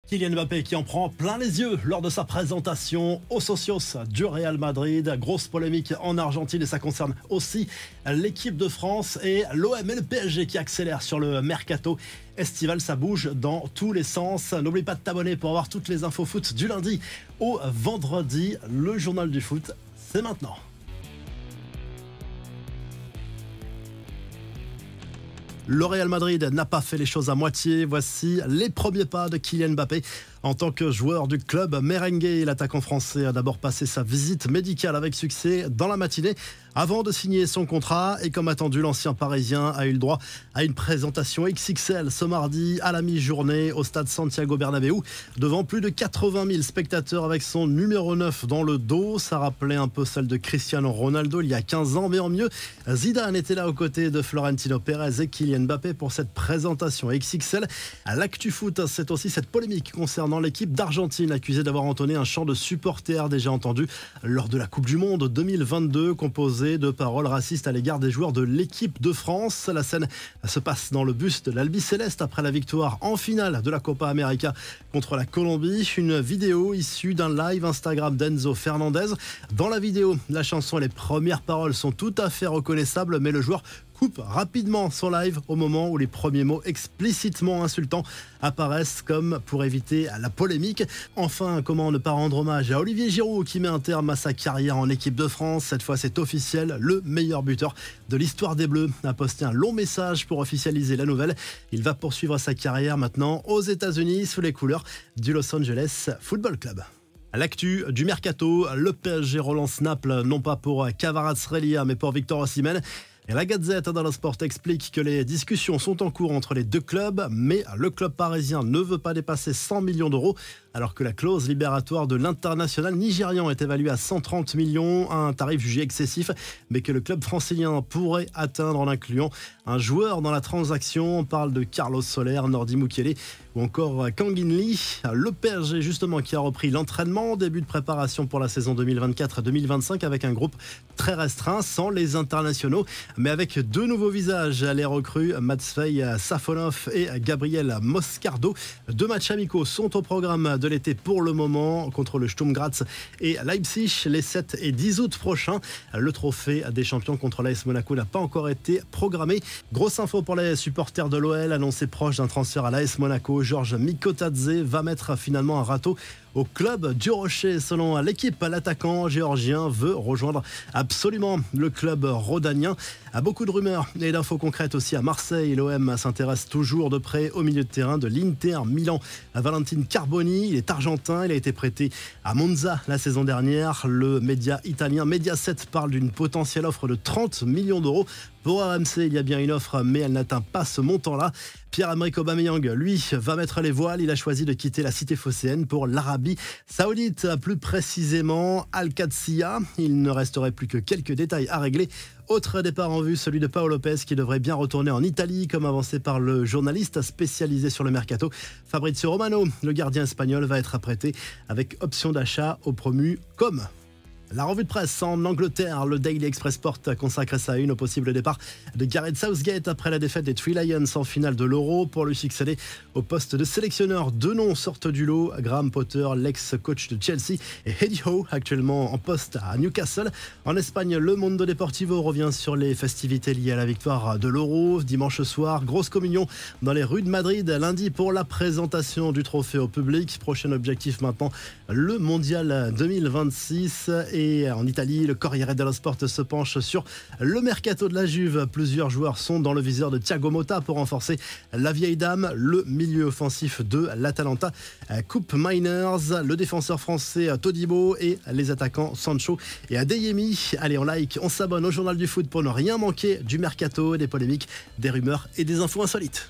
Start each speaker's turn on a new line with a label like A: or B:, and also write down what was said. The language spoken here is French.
A: Kylian Mbappé qui en prend plein les yeux lors de sa présentation aux socios du Real Madrid. Grosse polémique en Argentine et ça concerne aussi l'équipe de France et l'OM et le PSG qui accélèrent sur le mercato estival. Ça bouge dans tous les sens. N'oublie pas de t'abonner pour avoir toutes les infos foot du lundi au vendredi. Le journal du foot, c'est maintenant. Le Real Madrid n'a pas fait les choses à moitié. Voici les premiers pas de Kylian Mbappé. En tant que joueur du club merengue, l'attaquant français a d'abord passé sa visite médicale avec succès dans la matinée avant de signer son contrat. Et comme attendu, l'ancien Parisien a eu le droit à une présentation XXL ce mardi à la mi-journée au stade Santiago Bernabéu devant plus de 80 000 spectateurs avec son numéro 9 dans le dos. Ça rappelait un peu celle de Cristiano Ronaldo il y a 15 ans, mais en mieux. Zidane était là aux côtés de Florentino Pérez et Kylian Mbappé pour cette présentation XXL. À l'actu foot, c'est aussi cette polémique concernant l'équipe d'Argentine accusée d'avoir entonné un chant de supporters déjà entendu lors de la Coupe du Monde 2022 composé de paroles racistes à l'égard des joueurs de l'équipe de France. La scène se passe dans le bus de l'Albiceleste après la victoire en finale de la Copa América contre la Colombie. Une vidéo issue d'un live Instagram d'Enzo Fernandez. Dans la vidéo, la chanson et les premières paroles sont tout à fait reconnaissables, mais le joueur coupe rapidement son live au moment où les premiers mots explicitement insultants apparaissent comme pour éviter la polémique. Enfin, comment ne pas rendre hommage à Olivier Giroud qui met un terme à sa carrière en équipe de France. Cette fois, c'est officiel, le meilleur buteur de l'histoire des Bleus a posté un long message pour officialiser la nouvelle. Il va poursuivre sa carrière maintenant aux États-Unis sous les couleurs du Los Angeles Football Club. À l'actu du mercato, le PSG relance Naples, non pas pour Kvaratskhelia mais pour Victor Osimhen. Et la Gazette dello Sport explique que les discussions sont en cours entre les deux clubs, mais le club parisien ne veut pas dépasser 100 millions d'euros, alors que la clause libératoire de l'international nigérian est évaluée à 130 millions, un tarif jugé excessif, mais que le club francilien pourrait atteindre en incluant un joueur dans la transaction. On parle de Carlos Soler, Nordi Mukiele ou encore Kangin Lee. Le PSG justement qui a repris l'entraînement, début de préparation pour la saison 2024-2025 avec un groupe très restreint, sans les internationaux, mais avec deux nouveaux visages, les recrues Matvei Safonov et Gabriel Moscardo. Deux matchs amicaux sont au programme de l'été pour le moment contre le Sturm Graz et Leipzig les 7 et 10 août prochains. Le trophée des champions contre l'AS Monaco n'a pas encore été programmé. Grosse info pour les supporters de l'OL, annoncé proche d'un transfert à l'AS Monaco. Georges Mikotadze va mettre finalement un râteau au club du Rocher. Selon l'équipe, l'attaquant géorgien veut rejoindre absolument le club rhodanien. À beaucoup de rumeurs et d'infos concrètes aussi à Marseille. L'OM s'intéresse toujours de près au milieu de terrain de l'Inter Milan. Valentin Carboni, il est argentin, il a été prêté à Monza la saison dernière. Le média italien Mediaset parle d'une potentielle offre de 30 millions d'euros. Pour RMC, il y a bien une offre, mais elle n'atteint pas ce montant-là. Pierre-Emerick Aubameyang, lui, va mettre les voiles. Il a choisi de quitter la cité phocéenne pour l'Arabie Saoudite, plus précisément Al-Qadsiya. Il ne resterait plus que quelques détails à régler. Autre départ en vue, celui de Paolo Lopez qui devrait bien retourner en Italie, comme avancé par le journaliste spécialisé sur le mercato Fabrizio Romano. Le gardien espagnol va être apprêté avec option d'achat au promu comme. La revue de presse en Angleterre, le Daily Express Sport consacre sa une au possible départ de Gareth Southgate après la défaite des Three Lions en finale de l'Euro. Pour lui succéder au poste de sélectionneur, deux noms sortent du lot, Graham Potter, l'ex-coach de Chelsea, et Eddie Howe, actuellement en poste à Newcastle. En Espagne, le Mundo Deportivo revient sur les festivités liées à la victoire de l'Euro. Dimanche soir, grosse communion dans les rues de Madrid. Lundi, pour la présentation du trophée au public. Prochain objectif maintenant, le Mondial 2026. Et en Italie, le Corriere dello Sport se penche sur le mercato de la Juve. Plusieurs joueurs sont dans le viseur de Thiago Motta pour renforcer la vieille dame. Le milieu offensif de l'Atalanta, Coupe Miners, le défenseur français Todibo et les attaquants Sancho et Adeyemi. Allez, on like, on s'abonne au Journal du Foot pour ne rien manquer du mercato, des polémiques, des rumeurs et des infos insolites.